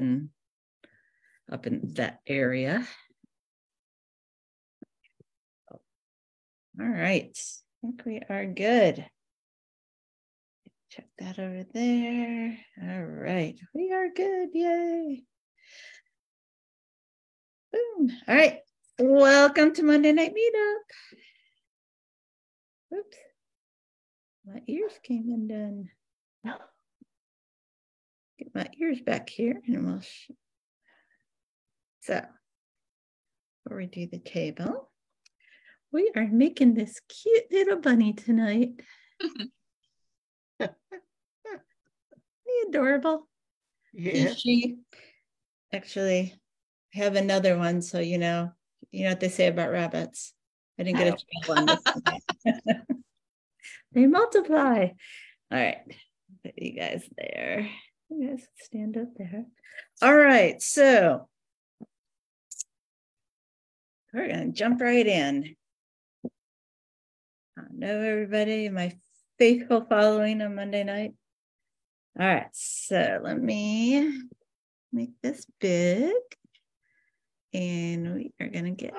and up in that area. All right, I think we are good. Check that over there. All right, we are good, yay. Boom. All right, welcome to Monday Night Meetup. Oops, my ears came undone. Get my ears back here and we'll so before we do the table, we are making this cute little bunny tonight. Isn't he adorable? Yeah. She actually have another one, so you know what they say about rabbits. I didn't get a tail on this one. They multiply. All right, put you guys there. You guys stand up there. All right, so we're gonna jump right in. I know everybody, my faithful following on Monday night. All right, so let me make this big, and we are gonna get.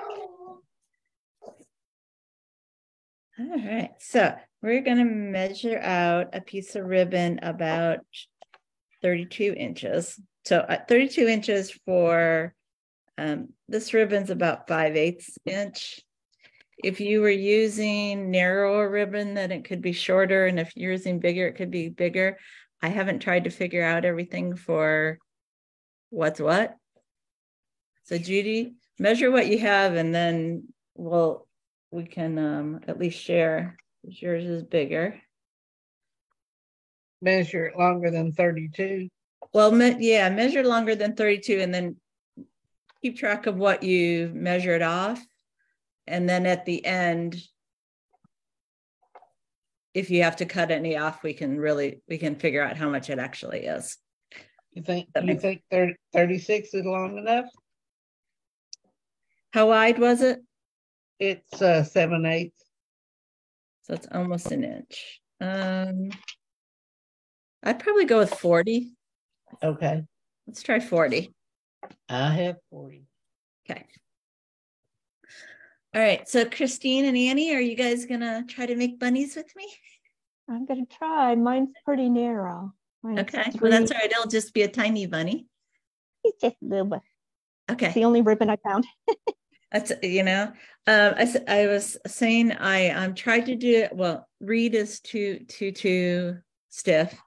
All right, so we're gonna measure out a piece of ribbon about 32 inches. So 32 inches for this ribbon's about 5/8 inch. If you were using narrower ribbon, then it could be shorter. And if you're using bigger, it could be bigger. I haven't tried to figure out everything for what's what. So Judy, measure what you have, and then we can at least share. Yours is bigger. Measure it longer than 32. Well, yeah, measure longer than 32, and then keep track of what you measured off. And then at the end, if you have to cut any off, we can figure out how much it actually is. You think 36 is long enough? How wide was it? It's 7/8. So it's almost an inch. I'd probably go with 40. Okay. Let's try 40. I have 40. Okay. All right. So Christine and Annie, are you guys gonna try to make bunnies with me? I'm gonna try. Mine's pretty narrow. Okay. Well, that's all right. It'll just be a tiny bunny. It's just a little bit. Okay. It's the only ribbon I found. That's, I was saying I'm trying to do it. Well, reed is too stiff,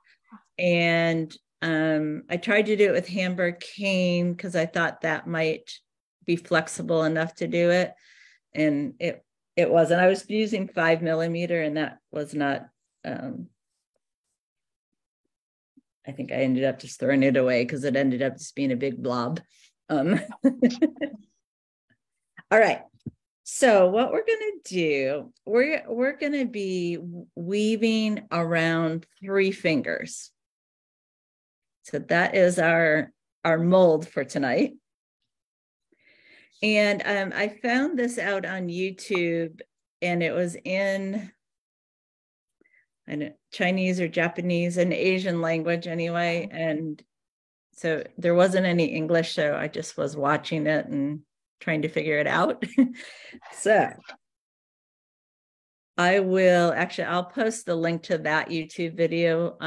and I tried to do it with Hamburg cane because I thought that might be flexible enough to do it, and it wasn't. I was using 5mm, and that was not. I think I ended up just throwing it away because it ended up just being a big blob. All right. So what we're going to do, we're going to be weaving around 3 fingers. So that is our mold for tonight. And I found this out on YouTube, and it was in Chinese or Japanese, an Asian language anyway. And so there wasn't any English, so I just was watching it and trying to figure it out. So I'll post the link to that YouTube video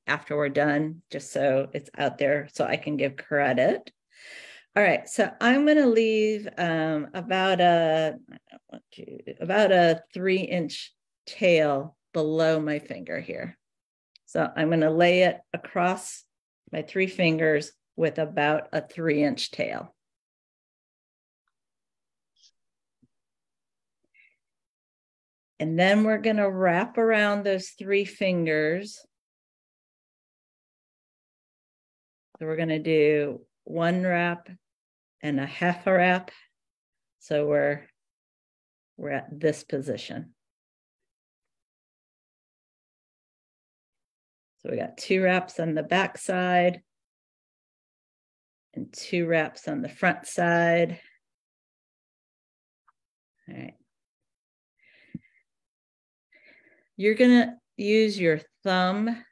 after we're done, just so it's out there so I can give credit. All right, so I'm going to leave about a 3-inch tail below my finger here. So I'm going to lay it across my 3 fingers with about a 3-inch tail. And then we're going to wrap around those 3 fingers. So we're going to do 1 wrap and a half a wrap. So we're at this position. So we got 2 wraps on the back side and 2 wraps on the front side. All right. You're going to use your thumb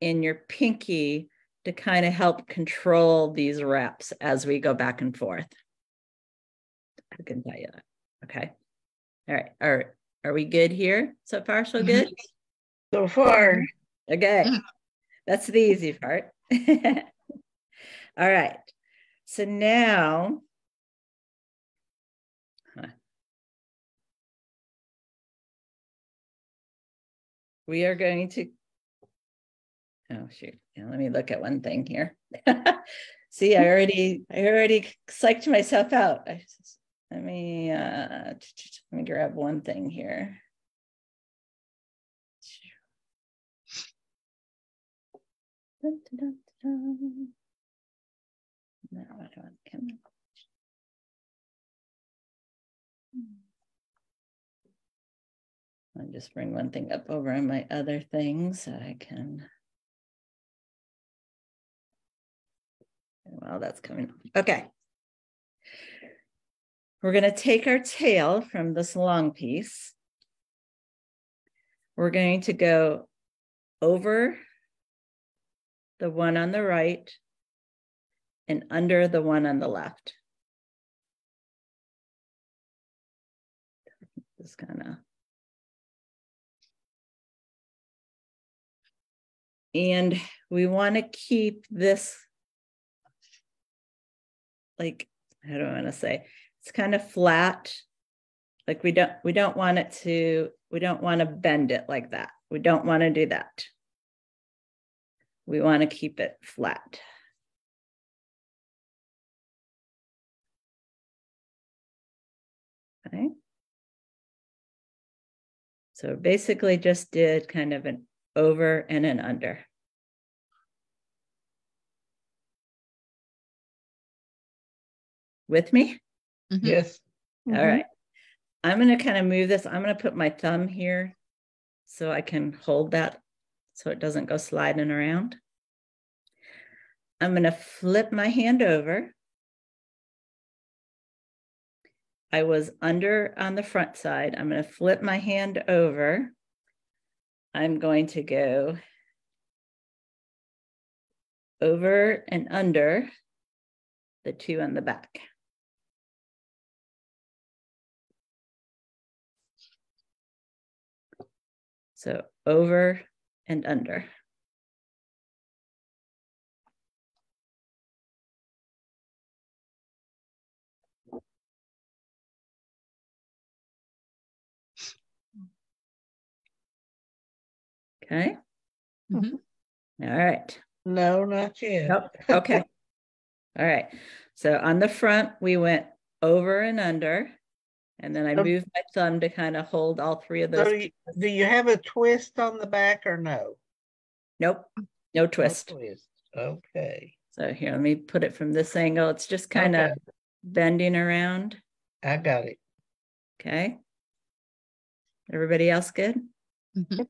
and your pinky to kind of help control these wraps as we go back and forth. I can tell you that. Okay. All right. Are we good here? So far, so good? So far. Okay. That's the easy part. All right. So now, we are going to, oh shoot, yeah, let me look at one thing here. See, I already psyched myself out. Let me grab one thing here. Dun, dun, dun, dun. No, I don't can. I'll just bring one thing up over on my other thing so I can. Well, that's coming. Okay. We're going to take our tail from this long piece. We're going to go over the one on the right and under the one on the left. Just kind of. And we want to keep this, like, how do I want to say? It's kind of flat. Like we don't want it to, we don't want to bend it like that. We don't want to do that. We want to keep it flat. Okay. So basically just did kind of an over and an under. With me? Mm-hmm. Yes. All right. I'm going to kind of move this. I'm going to put my thumb here so I can hold that so it doesn't go sliding around. I'm going to flip my hand over. I was under on the front side. I'm going to flip my hand over. I'm going to go over and under the two on the back. So over and under. Okay. Mm-hmm. All right. No, not yet. Nope. Okay. All right. So on the front, we went over and under, and then I moved my thumb to kind of hold all three of those. So do you have a twist on the back or no? Nope. No twist. No twist. Okay. So here, let me put it from this angle. It's just kind of bending around. I got it. Okay. Everybody else good? Mm-hmm.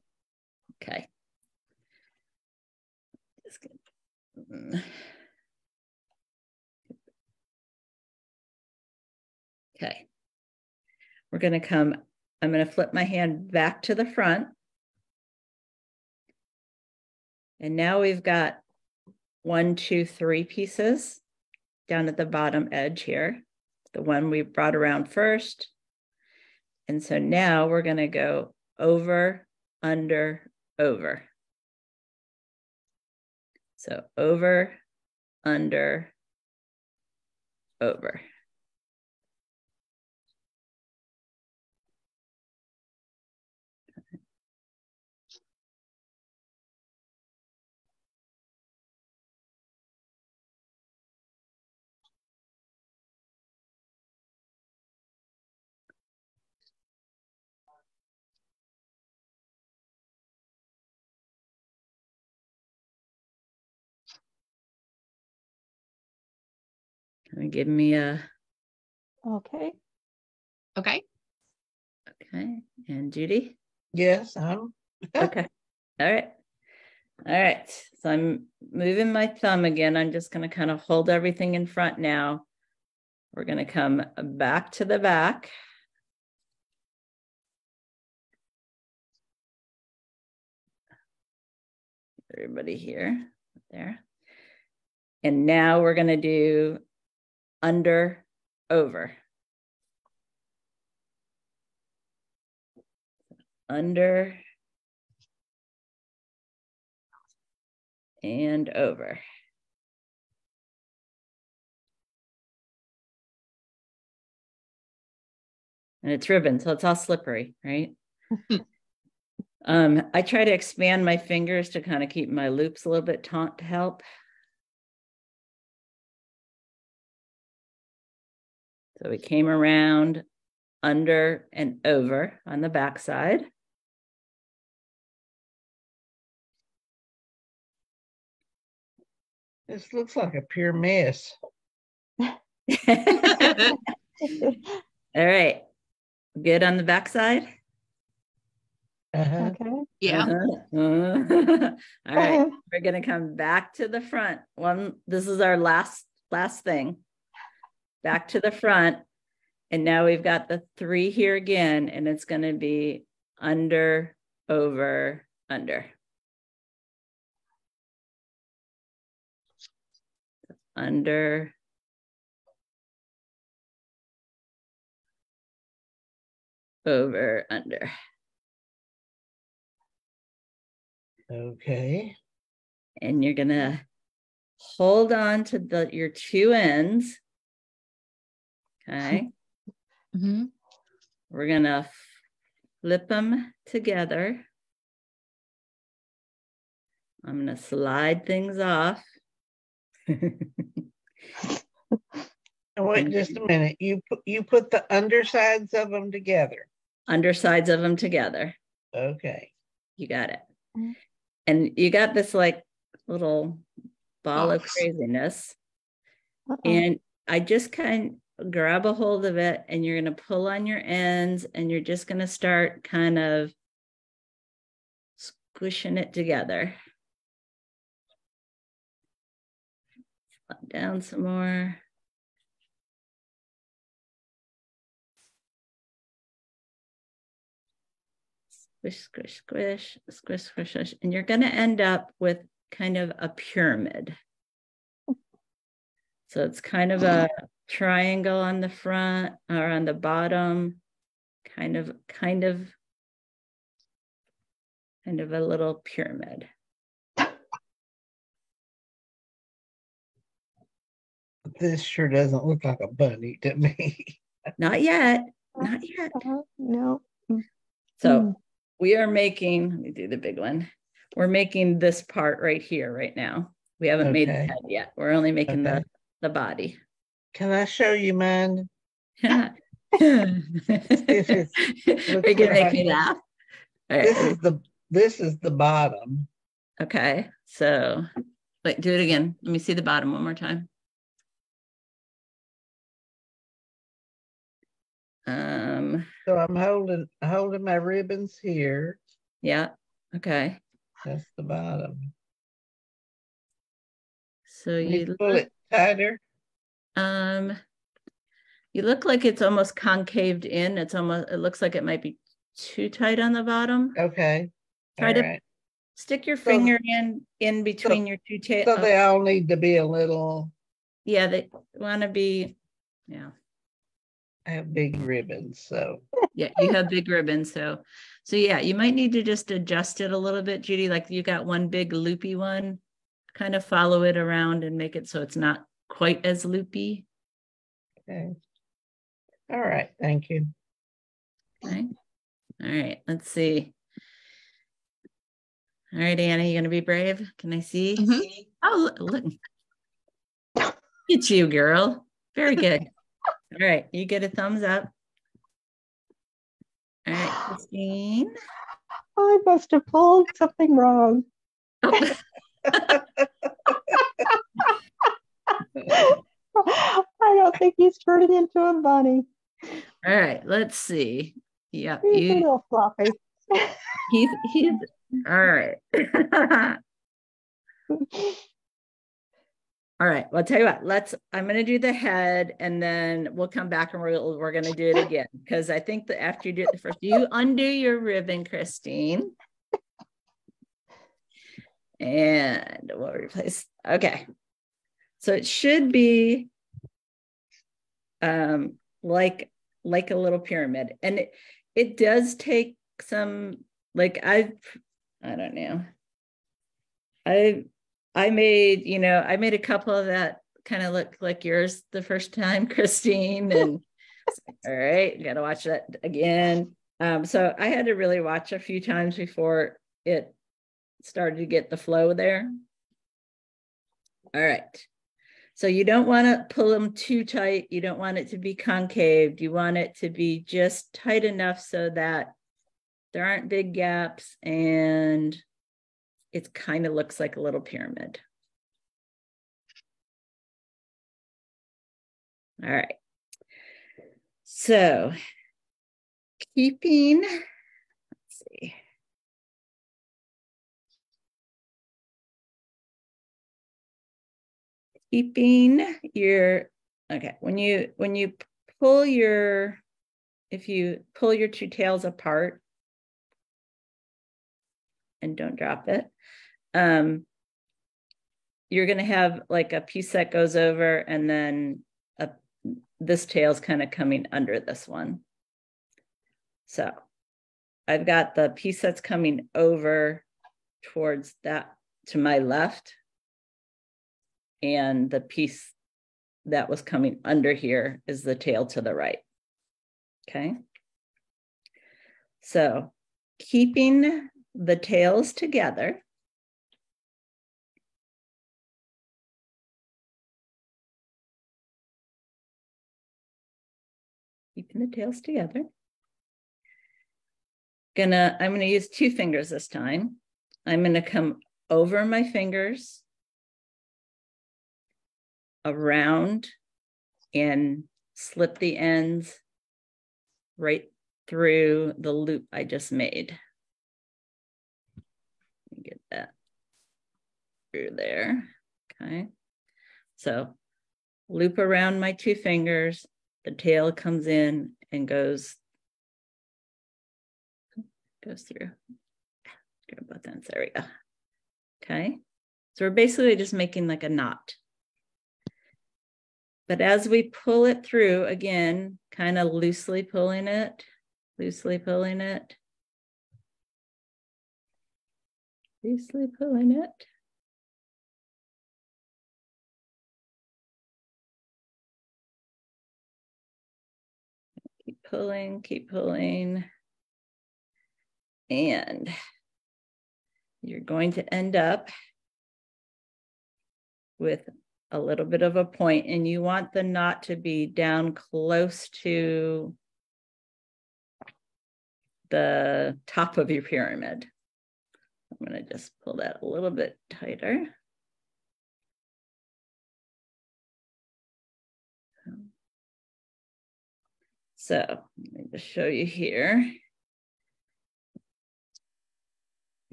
Okay. Just good. Okay. We're going to come, I'm going to flip my hand back to the front. And now we've got 1, 2, 3 pieces down at the bottom edge here. The one we brought around first. And so now we're going to go over, under, over. So over, under, over. Give me a. Okay. Okay. Okay. And Judy? Yes. Okay. All right. All right. So I'm moving my thumb again. I'm just going to kind of hold everything in front now. We're going to come back to the back. Everybody here, there. And now we're going to do under, over. Under and over. And it's ribbon, so it's all slippery, right? I try to expand my fingers to kind of keep my loops a little bit taut to help. So we came around, under and over on the back side. This looks like a pure mess. All right. Good on the back side? Uh-huh. Okay. Yeah. All right. We're going to come back to the front. This is our last thing. Back to the front. And now we've got the 3 here again, and it's going to be under, over, under. Under, over, under. Okay. And you're going to hold on to your 2 ends. Okay. Mm-hmm. We're going to flip them together. I'm going to slide things off. And wait just a minute. You put the undersides of them together. Undersides of them together. Okay. You got it. Mm-hmm. And you got this like little ball of Box. craziness. Uh-oh. And I just kind of grab a hold of it, and you're going to pull on your ends, and you're just going to start kind of squishing it together. Down some more. Squish, squish, squish, squish, squish, squish. And you're going to end up with kind of a pyramid. So it's kind of a triangle on the front or on the bottom, kind of a little pyramid. This sure doesn't look like a bunny to me. Not yet. Not yet. No. So we are making, let me do the big one. We're making this part right here, right now. We haven't made the Okay. head yet. We're only making Okay. the body. Can I show you mine? Are you gonna make me laugh? All right, This is the bottom. okay, so wait, do it again. Let me see the bottom one more time. So I'm holding my ribbons here. Yeah, okay. That's the bottom. So you pull it tighter. you look like it's almost concaved in. It looks like it might be too tight on the bottom. Okay. Try to stick your finger in between your two tails. So they all need to be a little. Yeah, they want to be, yeah. I have big ribbons, so. Yeah, you have big ribbons, so yeah, you might need to just adjust it a little bit, Judy. Like you got one big loopy one, kind of follow it around and make it so it's not quite as loopy. Okay. All right, thank you. Okay. All right, let's see. All right, Anna, you gonna be brave? Can I see? Mm-hmm. Oh, look. It's you, girl. Very good. All right, you get a thumbs up. All right, Christine. I must have pulled something wrong. Oh. I don't think he's turning into a bunny. All right, let's see. Yeah, He's a little fluffy. he's all right. All right, well, I'll tell you what, I'm going to do the head and then we'll come back and we're going to do it again. Because I think that after you do it the first, you undo your ribbon, Christine. And we'll replace, okay. So it should be like a little pyramid. And it does take some, like I don't know. I made a couple of that kind of look like yours the first time, Christine. And all right, you got to watch that again. So I had to really watch a few times before it started to get the flow there. All right. So you don't want to pull them too tight. You don't want it to be concaved. You want it to be just tight enough so that there aren't big gaps and it kind of looks like a little pyramid. All right. So keeping, let's see. Keeping your, okay, when you pull your, if you pull your two tails apart and don't drop it, you're going to have like a piece that goes over and then this tail's kind of coming under this one. So I've got the piece that's coming over towards that to my left, and the piece that was coming under here is the tail to the right. Okay. So keeping the tails together, keeping the tails together. I'm gonna use 2 fingers this time. I'm gonna come over my fingers, around, and slip the ends right through the loop I just made. Get that through there. Okay. So loop around my 2 fingers, the tail comes in and goes through. Grab both ends. There we go. Okay. So we're basically just making like a knot. But as we pull it through, again, kind of loosely pulling it, loosely pulling it, loosely pulling it. Keep pulling, keep pulling. And you're going to end up with a little bit of a point, and you want the knot to be down close to the top of your pyramid. I'm going to just pull that a little bit tighter. So let me just show you here.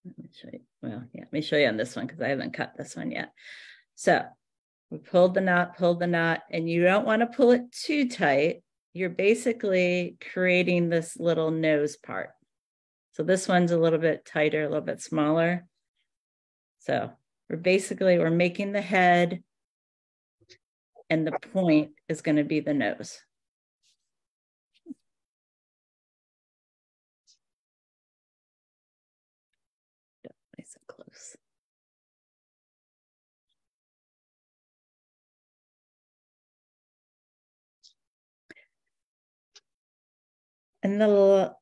Let me show you. Well, yeah, let me show you on this one because I haven't cut this one yet. So we pulled the knot, and you don't want to pull it too tight. You're basically creating this little nose part. So this one's a little bit tighter, a little bit smaller. So we're making the head, and the point is going to be the nose. Nice and close. And the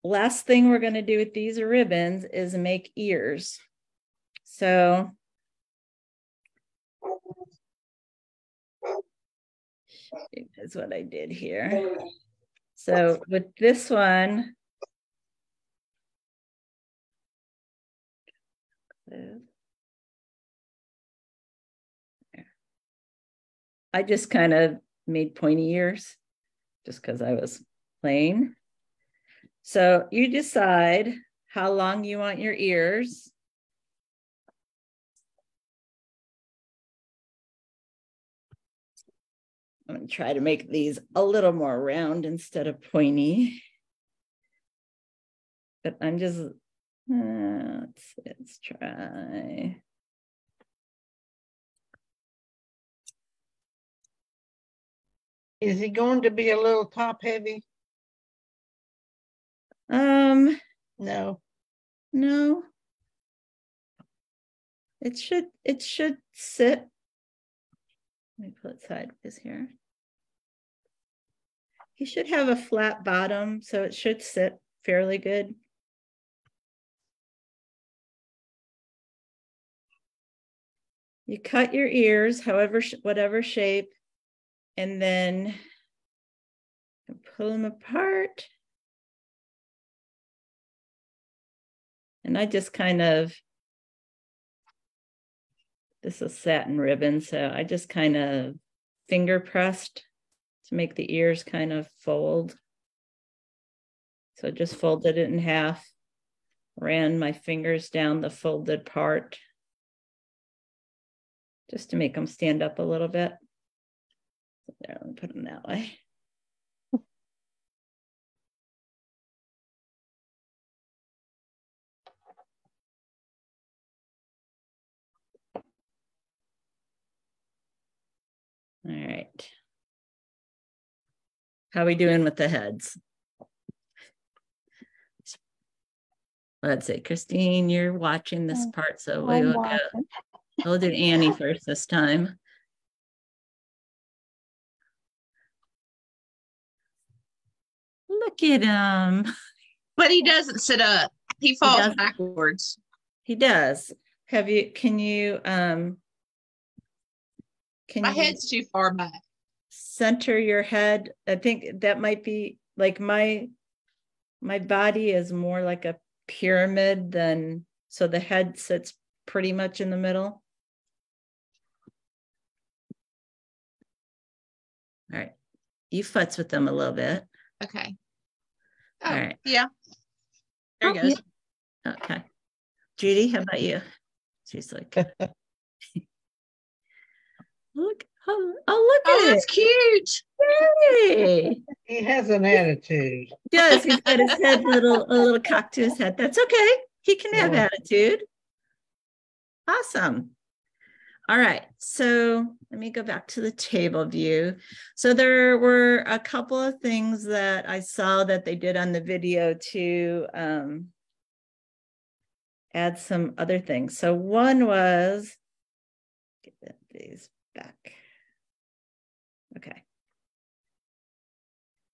last thing we're going to do with these ribbons is make ears. So is what I did here. So with this one, I just kind of made pointy ears just because I was playing. So you decide how long you want your ears. I'm going to try to make these a little more round instead of pointy. But I'm just, let's try. Is he going to be a little top heavy? No, No. it should sit. Let me put it sideways here. He should have a flat bottom, so it should sit fairly good. You cut your ears, however, whatever shape, and then pull them apart. And I just kind of, this is satin ribbon, so I just kind of finger pressed to make the ears kind of fold. So just folded it in half, ran my fingers down the folded part just to make them stand up a little bit. There, let me put them that way. All right. How are we doing with the heads? Let's see, Christine, you're watching this part, so we will go. We'll do Annie first this time. Look at him. But he doesn't sit up. He falls backwards. He does. Can you my head's too far back. Center your head? I think that might be like my body is more like a pyramid than, so the head sits pretty much in the middle. All right. You futz with them a little bit. Okay. Oh, all right. Yeah. There he goes. Yeah. Okay. Judy, how about you? She's like, look. Oh, look at it. That's cute. Yay. He has an attitude. He does. He's got his head a little cocked to his head. That's okay. He can have attitude. Awesome. All right. So let me go back to the table view. So there were a couple of things that I saw that they did on the video to add some other things. So one was, get these back. Okay.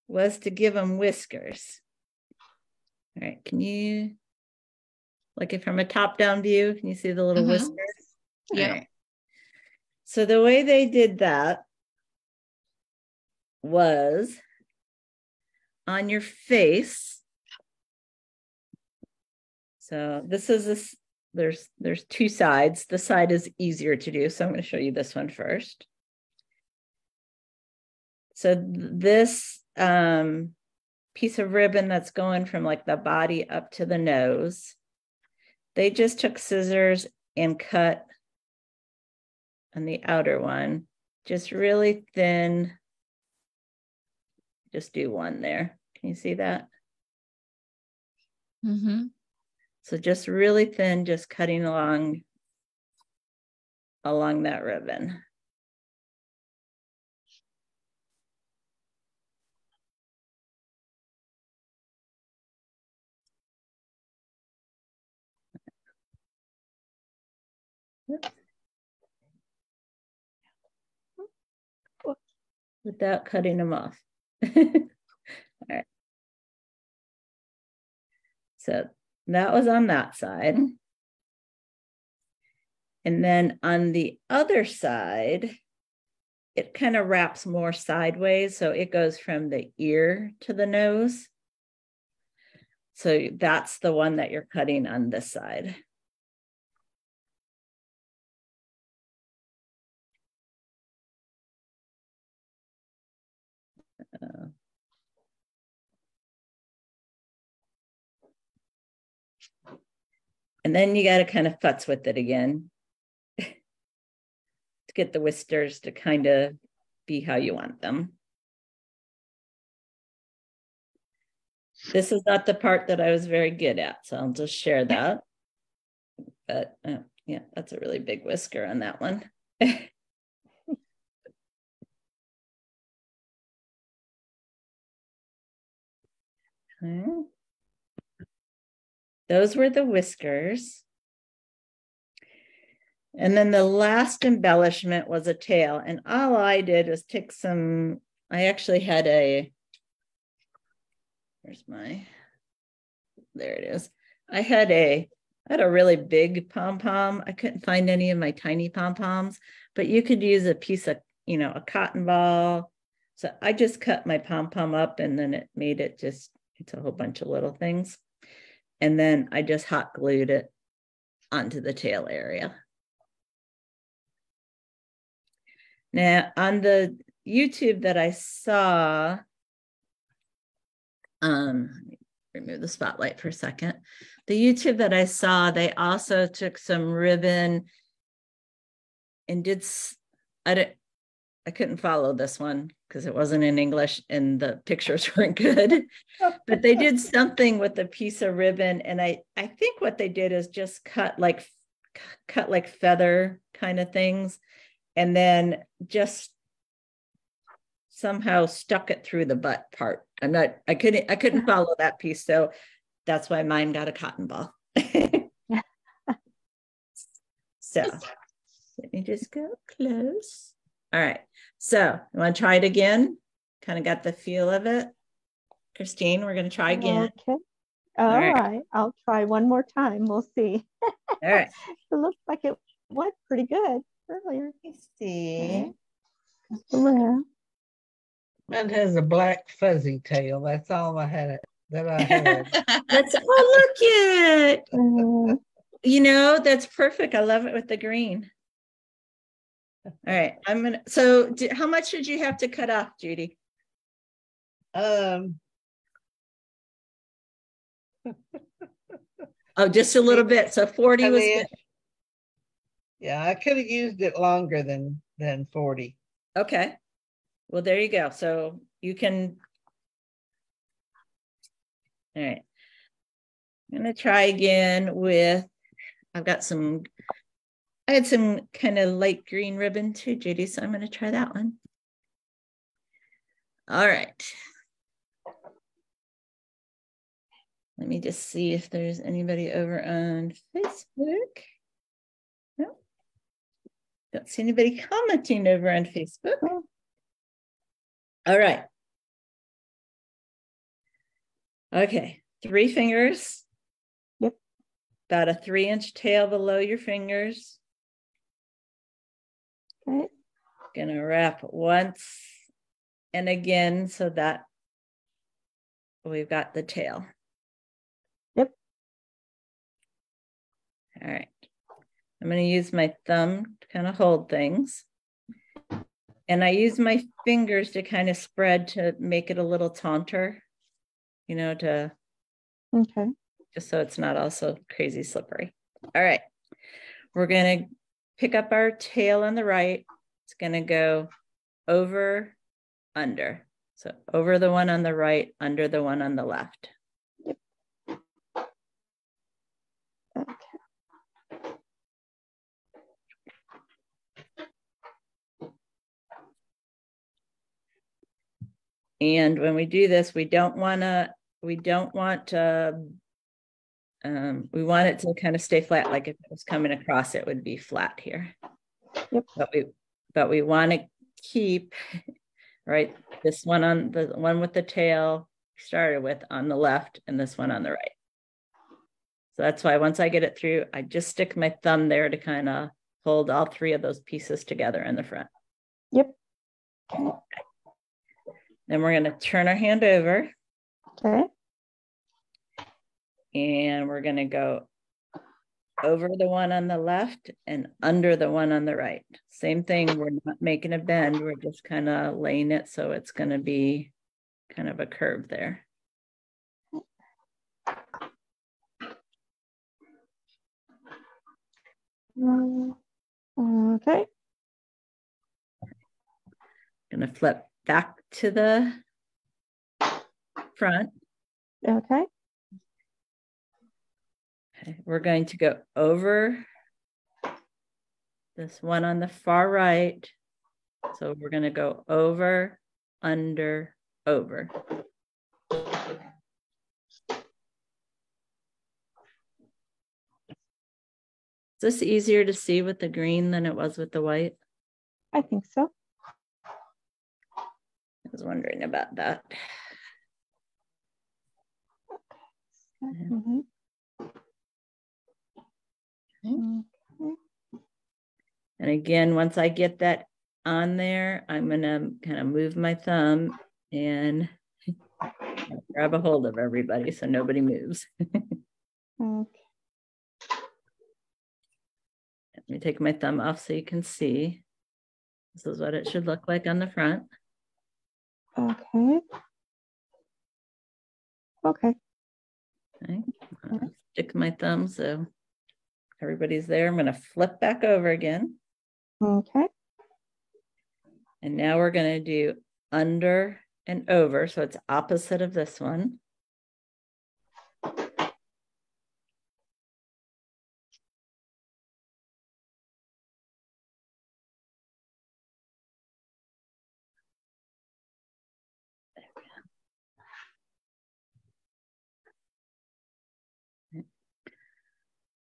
Was to give them whiskers. All right. Can you, like it from a top-down view, can you see the little whiskers? Yeah. Right. So the way they did that was on your face. So this is there's two sides. The side is easier to do. So I'm going to show you this one first. So this piece of ribbon that's going from like the body up to the nose, they just took scissors and cut on the outer one, just really thin. Just do one there. Can you see that? Mm-hmm. So just really thin, just cutting along that ribbon. Without cutting them off. All right. So that was on that side. And then on the other side, it kind of wraps more sideways. So it goes from the ear to the nose. So that's the one that you're cutting on this side. And then you got to kind of futz with it again to get the whiskers to kind of be how you want them. This is not the part that I was very good at, so I'll just share that. But yeah, that's a really big whisker on that one. Okay. Those were the whiskers. And then the last embellishment was a tail. And all I did was take some, I actually had there it is. I had a really big pom-pom. I couldn't find any of my tiny pom-poms, but you could use a piece of, a cotton ball. So I just cut my pom-pom up and then it made it it's a whole bunch of little things. And then I just hot glued it onto the tail area. Now on the YouTube that I saw, let me remove the spotlight for a second. The YouTube that I saw, they also took some ribbon and I couldn't follow this one because it wasn't in English and the pictures weren't good, but they did something with a piece of ribbon. And I think what they did is just cut like feather kind of things. And then just somehow stuck it through the butt part. I couldn't follow that piece. So that's why mine got a cotton ball. So let me just go close. All right. So you want to try it again? Kind of got the feel of it. Christine, we're going to try again. Okay. All right. I'll try one more time. We'll see. All right. It looks like it went pretty good earlier. Let's see. Yeah. Mine has a black fuzzy tail. That's all I had. Look it. That's perfect. I love it with the green. All right. How much did you have to cut off, Judy? Oh, just a little bit. So 40 was good. Yeah, I could have used it longer than 40. Okay. Well, there you go. So you can. All right. I'm going to try again with, I had some kind of light green ribbon too, Judy. So I'm going to try that one. All right. Let me just see if there's anybody over on Facebook. No. Don't see anybody commenting over on Facebook. All right. Okay. 3 fingers. Yep. About a 3-inch tail below your fingers. Okay. Gonna wrap once and again so that we've got the tail. Yep. All right. I'm going to use my thumb to kind of hold things. And I use my fingers to kind of spread to make it a little taunter, okay. Just so it's not also crazy slippery. All right. We're going to pick up our tail on the right. It's going to go over, under. So over the one on the right, under the one on the left. Yep. Okay. And when we do this, we want it to kind of stay flat. Like if it was coming across, it would be flat here. Yep. But we want to keep, right, this one on the one with the tail started with on the left and this one on the right. So that's why once I get it through, I just stick my thumb there to kind of hold all 3 of those pieces together in the front. Yep. Okay. Then we're going to turn our hand over. Okay. And we're going to go over the one on the left and under the one on the right. Same thing. We're not making a bend. We're just kind of laying it so it's going to be kind of a curve there. Okay. Going to flip back to the front. Okay. Okay. We're going to go over this one on the far right. So we're going to go over, under, over. this easier to see with the green than it was with the white? I think so. I was wondering about that. Mhm. Okay. And again, once I get that on there, I'm gonna kind of move my thumb and grab a hold of everybody so nobody moves. Okay. Let me take my thumb off so you can see. This is what it should look like on the front. Okay. Okay. Okay. Stick my thumb so everybody's there. I'm gonna flip back over again. Okay. And now we're gonna do under and over. So it's opposite of this one.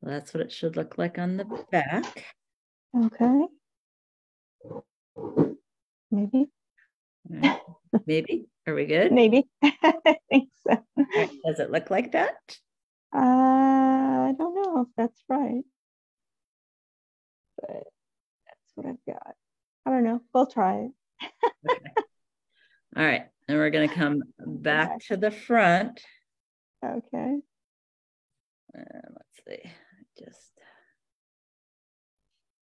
Well, that's what it should look like on the back. Okay. Maybe. All right. Maybe. Are we good? Maybe. I think so. All right. Does it look like that? I don't know if that's right, but that's what I've got. I don't know. We'll try it. Okay. All right. And we're going to come back to the front. Okay. Let's see. Just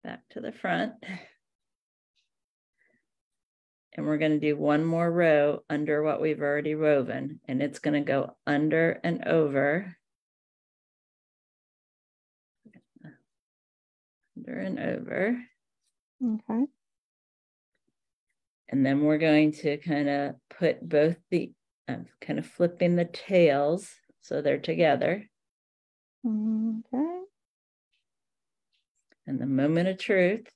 back to the front. And we're going to do one more row under what we've already woven. And it's going to go under and over. Under and over. Okay. And then we're going to kind of put both the, kind of flipping the tails so they're together. Okay. And the moment of truth.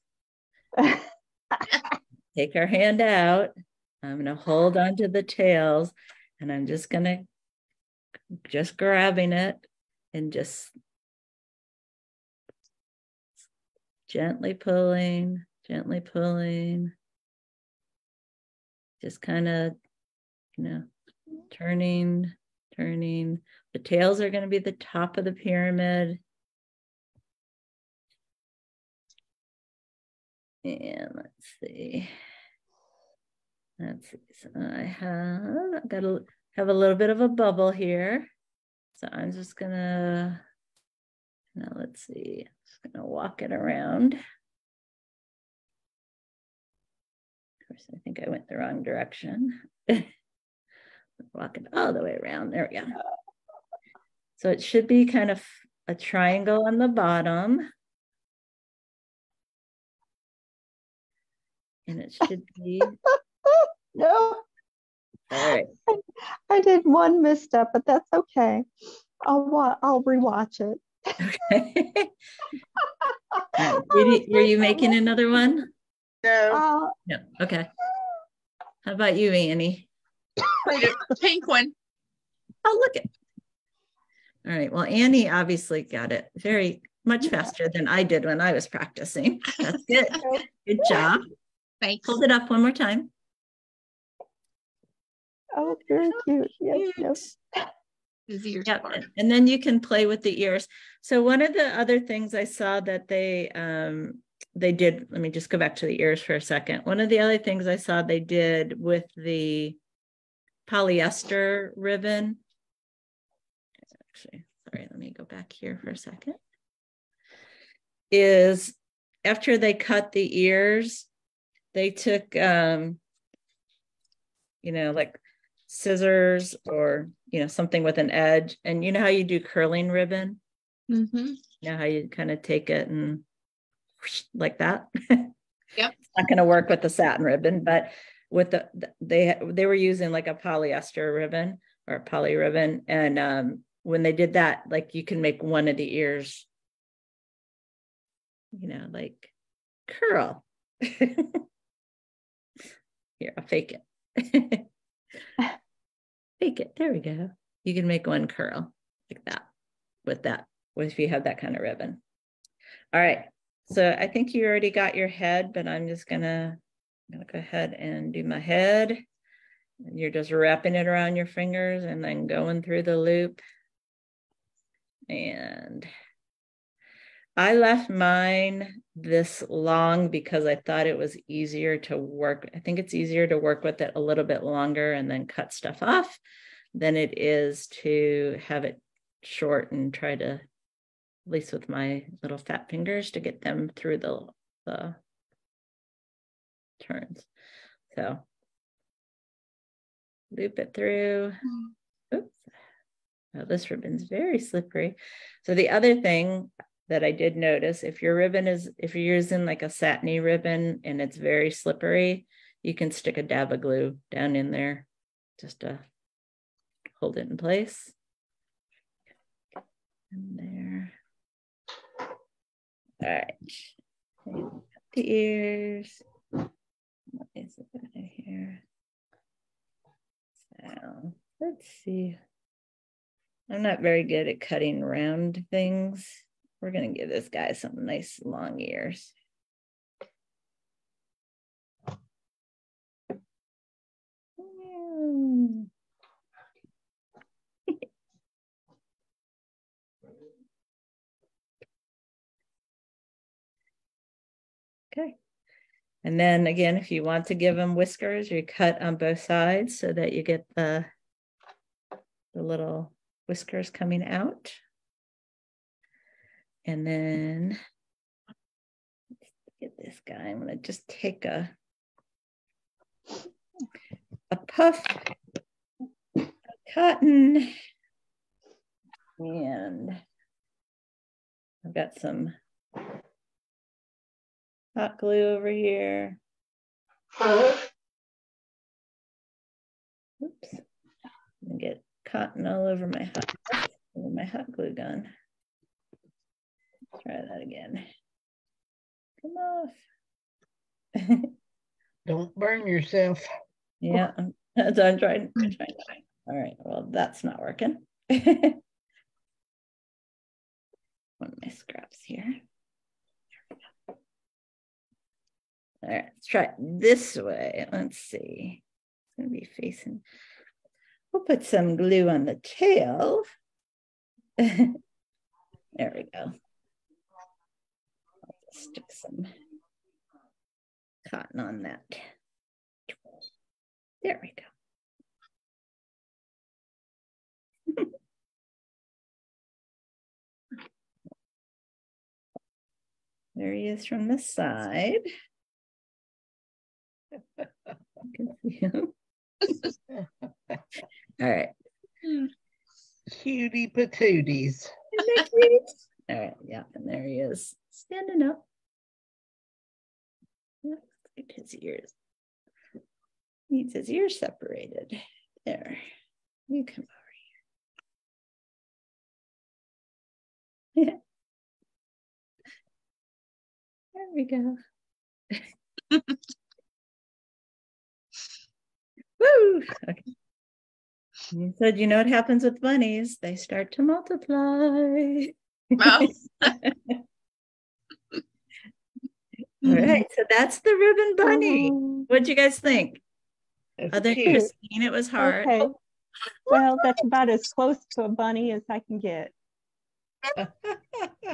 Take our hand out. I'm going to hold onto the tails and I'm just going to grabbing it and just gently pulling, just kind of, turning. The tails are going to be the top of the pyramid. And let's see. So I've got to have a little bit of a bubble here. So I'm just gonna, let's see, just gonna walk it around. Of course, I think I went the wrong direction. Walk it all the way around. There we go. So it should be kind of a triangle on the bottom. And it should be. No. All right. I did one misstep, but that's okay. I'll rewatch it. Okay. Were you making another one? No. No. Okay. How about you, Annie? The pink one. Oh, look it. All right. Well, Annie obviously got it very much faster than I did when I was practicing. That's good. Good job. Thanks. Hold it up one more time. Oh, very cute. Yes. His ears Yep. part. And then you can play with the ears. So one of the other things I saw that they did, let me just go back to the ears for a second. One of the other things I saw they did with the polyester ribbon. Actually, sorry, let me go back here for a second. Is after they cut the ears, they took, like scissors or, something with an edge. And you know how you do curling ribbon? Mm-hmm. You know how you kind of take it and whoosh, like that? Yep. It's not going to work with the satin ribbon, but with they were using like a polyester ribbon or a poly ribbon. And when they did that, like you can make one of the ears, like curl. Here, I'll fake it. Fake it. There we go. You can make one curl like that if you have that kind of ribbon. All right. So I think you already got your head, but I'm gonna go ahead and do my head. And you're just wrapping it around your fingers and then going through the loop. And I left mine this long because I thought it was easier to work. I think it's easier to work with it a little bit longer and then cut stuff off than it is to have it short and try to, at least with my little fat fingers, to get them through the turns. So loop it through. Oops. Oh, this ribbon's very slippery. So the other thing that I did notice, if you're using like a satiny ribbon and it's very slippery, you can stick a dab of glue down in there just to hold it in place. And there. All right. The ears. What is it over here? So let's see. I'm not very good at cutting round things. We're going to give this guy some nice long ears. Okay. And then again, if you want to give them whiskers, you cut on both sides so that you get the little whiskers coming out. And then let's get this guy. I'm going to just take a puff of cotton, and I've got some hot glue over here. Oops. I'm gonna get cotton all over my hot glue gun. Try that again. Come off. Don't burn yourself. Yeah, that's what I'm trying. All right, well, that's not working. One of my scraps here. All right, let's try it this way. Let's see. It's going to be facing. We'll put some glue on the tail. There we go. I'll just stick some cotton on that. There we go. There he is from the side. You can see him. All right. Cutie patooties. Isn't that cute? All right, yeah, and there he is, standing up. Yep, like his ears. Needs his ears separated. There. You come over here. There we go. Woo! Okay. You said, you know what happens with bunnies? They start to multiply. Well, All right, so that's the ribbon bunny. What'd you guys think? Other than Christine, it was hard. Okay. Well, that's about as close to a bunny as I can get.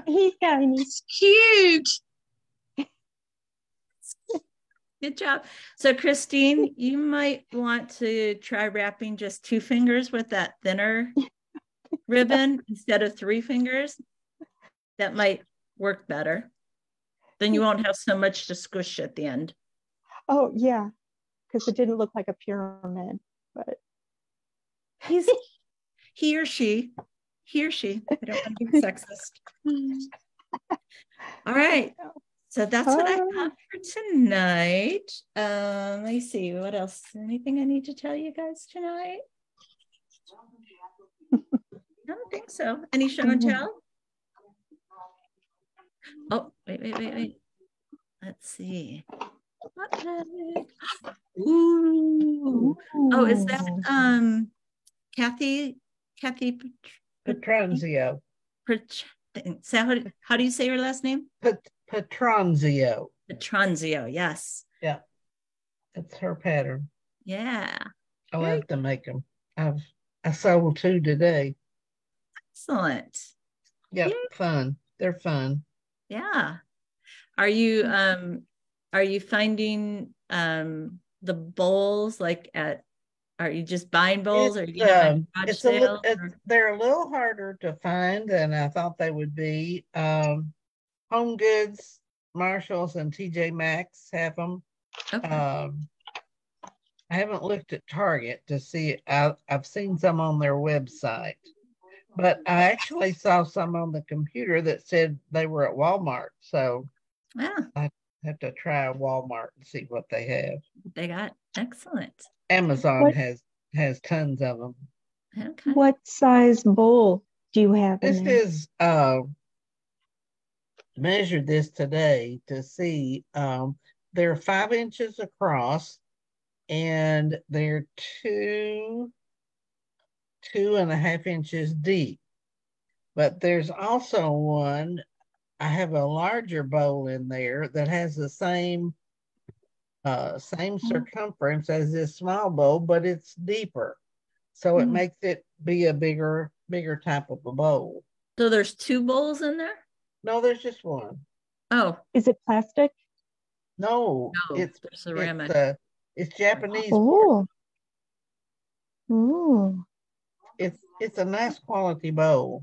He's tiny. it's cute. Good job. So Christine, you might want to try wrapping just 2 fingers with that thinner ribbon instead of 3 fingers. That might work better. Then you won't have so much to squish at the end. Oh, yeah, because it didn't look like a pyramid, but he or she. I don't want to be sexist. All right. So that's what I got for tonight. Let me see, what else? Anything I need to tell you guys tonight? I don't think so. Any show and tell? Oh, wait. Let's see. Ooh. Oh, is that Kathy Petronzio. So how do you say your last name? Petronzio. Petronzio. Yes. Yeah, that's her pattern. Yeah. I Very love to make them. I sold 2 today. excellent. Yep, Yeah. fun. They're fun. Yeah. Are you finding the bowls like are you just buying bowls, or are you gonna have a garage sale? They're a little harder to find than I thought they would be. Home Goods, Marshalls, and TJ Maxx have them. Okay. I haven't looked at Target to see. I've seen some on their website, but I actually saw some on the computer that said they were at Walmart. So Yeah, I have to try Walmart and see what they have. they got excellent. Amazon What has tons of them. Okay. what size bowl do you have in This there? is measured this today to see. They're 5 inches across, and they're 2.5 inches deep. But there's also one. I have a larger bowl in there that has the same circumference as this small bowl, but it's deeper. So it makes it be a bigger type of a bowl. So there's 2 bowls in there? No, there's just one. Oh, Is it plastic? No, no, it's they're ceramic. it's Japanese. Oh. Ooh. It's a nice quality bowl,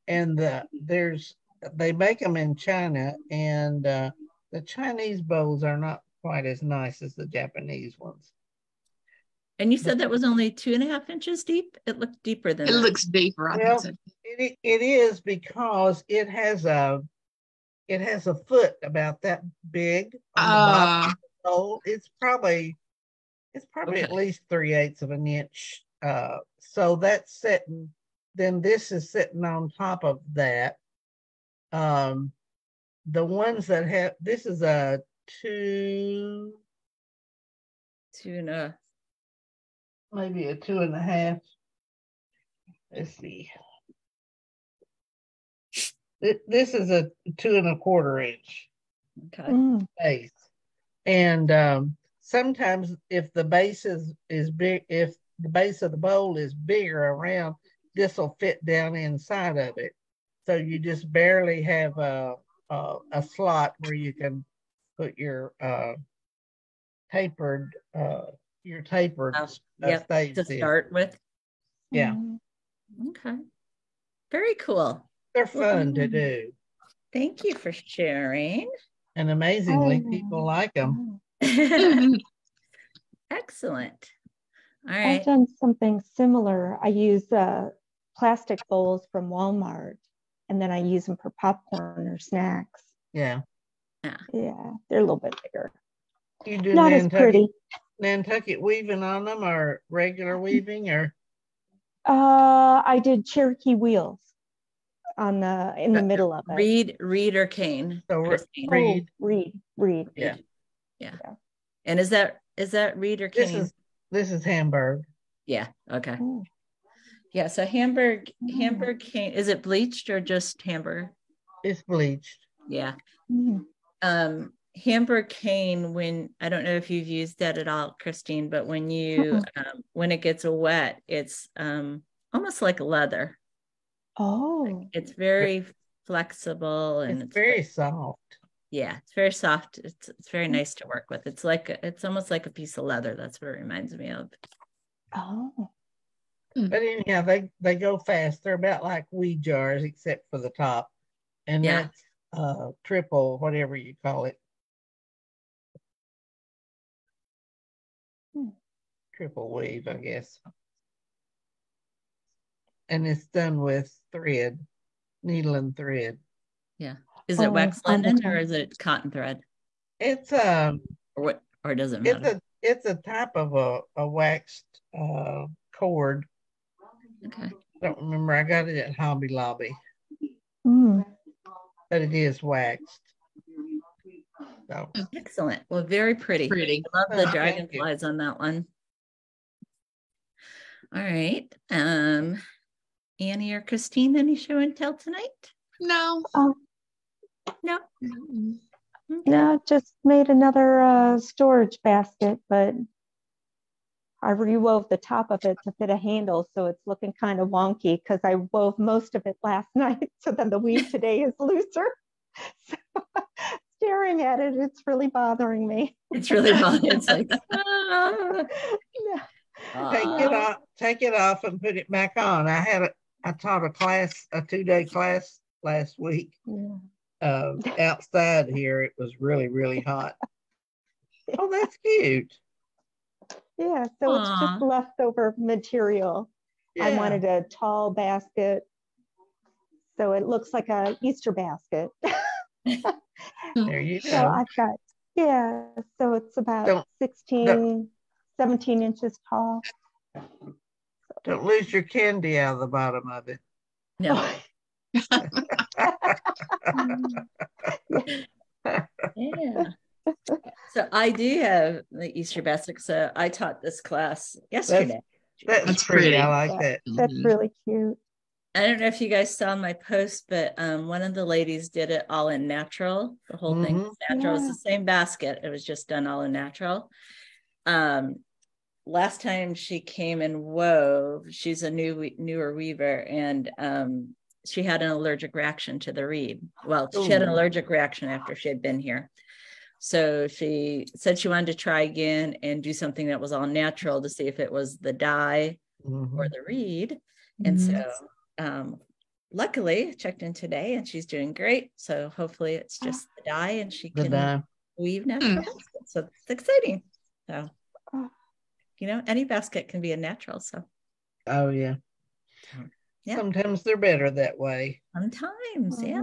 and they make them in China, and the Chinese bowls are not quite as nice as the Japanese ones. And you said that was only 2.5 inches deep? It looked deeper than It that. looks deeper, I Well, think. it is because it has a foot about that big on the bottom of the bowl. It's probably Okay. at least 3/8 of an inch. So that's sitting. Then this is sitting on top of that. The ones that have this is a 2, 2.5. maybe a 2.5. Let's see. This is a 2.25 inch Okay. base, and sometimes if the base is big, if the base of the bowl is bigger around, this will fit down inside of it. So you just barely have a slot where you can put your tapered Yep, staves to in. start with. Yeah, Okay. Very cool. they're fun to do, Thank you for sharing. and amazingly, Oh. people like them. Excellent. All I've right. done something similar. I use plastic bowls from Walmart, and then I use them for popcorn or snacks. Yeah. Yeah, they're a little bit bigger. You do Not as pretty. Nantucket weaving on them, or regular weaving, or I did Cherokee wheels in the middle of it. Reed or cane? so Christine? reed. Reed. Yeah. Yeah. And is that Reed or cane? This is Hamburg. Yeah. Okay. Oh. Yeah. So Hamburg cane, is it bleached or just Hamburg? It's bleached. Yeah. Mm. Hamburg cane, when I don't know if you've used that at all, Christine, but when you when it gets wet, it's almost like leather. Oh. It's very flexible, and It's very soft. Yeah, it's very soft. It's very nice to work with. It's almost like a piece of leather. That's what it reminds me of. Oh. But anyhow, they go fast. They're about like weed jars, except for the top, and that's triple, whatever you call it. Triple weave, I guess. And it's done with thread, needle and thread. Yeah. Is it wax all the linen or time. is it cotton thread? It's Or does it matter? it's a type of a waxed cord. Okay. I don't remember. I got it at Hobby Lobby, but it is waxed. So Excellent. Well, very pretty. Pretty. I love the Thank dragonflies on that one. All right. Annie or Christine, any show and tell tonight? No. No. Mm-mm. Okay. No, just made another storage basket, but I rewove the top of it to fit a handle, so it's looking kind of wonky because I wove most of it last night. So then the weave today is looser. So staring at it, it's really bothering me. It's really fun. It's like, Yeah. Take it off and put it back on. I taught a 2-day class last week. Yeah. Outside here, it was really, really hot. Oh, that's cute. Yeah, so it's just leftover material. Yeah. I wanted a tall basket, so it looks like a Easter basket. There you go. So I've got, so it's about 16, 17 inches tall. Don't lose your candy out of the bottom of it. no. Yeah. So I do have the Easter basket. So I taught this class yesterday. That's pretty. I like that. That's really cute. I don't know if you guys saw my post, but one of the ladies did it all in natural. The whole thing was natural. It was the same basket. It was just done all in natural. Last time she came and wove, she's a newer weaver, and she had an allergic reaction to the reed. Well, she had an allergic reaction after she had been here. So she said she wanted to try again and do something that was all natural to see if it was the dye or the reed. And so luckily checked in today and she's doing great. So hopefully it's just the dye and she can weave natural. So it's exciting. So, you know, any basket can be a natural. So. Oh, yeah. Yeah. Sometimes they're better that way. Sometimes, yeah.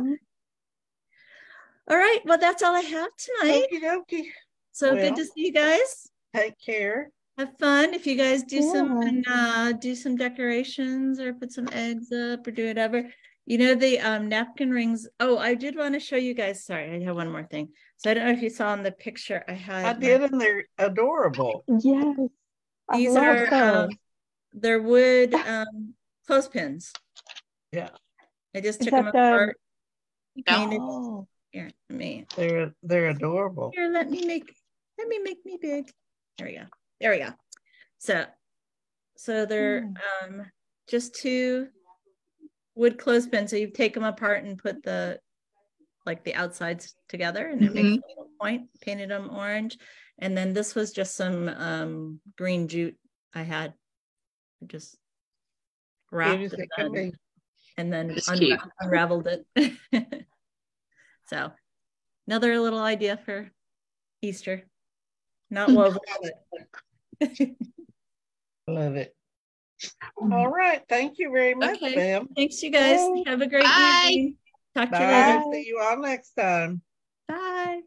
All right. Well, that's all I have tonight. Okie dokie. So good to see you guys. Take care. Have fun. If you guys do some decorations or put some eggs up or do whatever. You know, the napkin rings. Oh, I did want to show you guys. Sorry, I have one more thing. So I don't know if you saw in the picture I had. I did, and they're adorable. Yes. These are they're wood clothespins. Yeah. I just took them apart. Oh. Here, me. They're adorable. Here, let me make me big. There we go. So they're just 2 wood clothespins. So you take them apart and put the outsides together, and it makes a little point. Painted them orange, and then this was just some green jute I had. Just wrapped and then unraveled it. So another little idea for Easter. Not woven. Love it. All right. Thank you very much, ma'am. Thanks, you guys. Have a great evening. Talk to you later. See you all next time. Bye.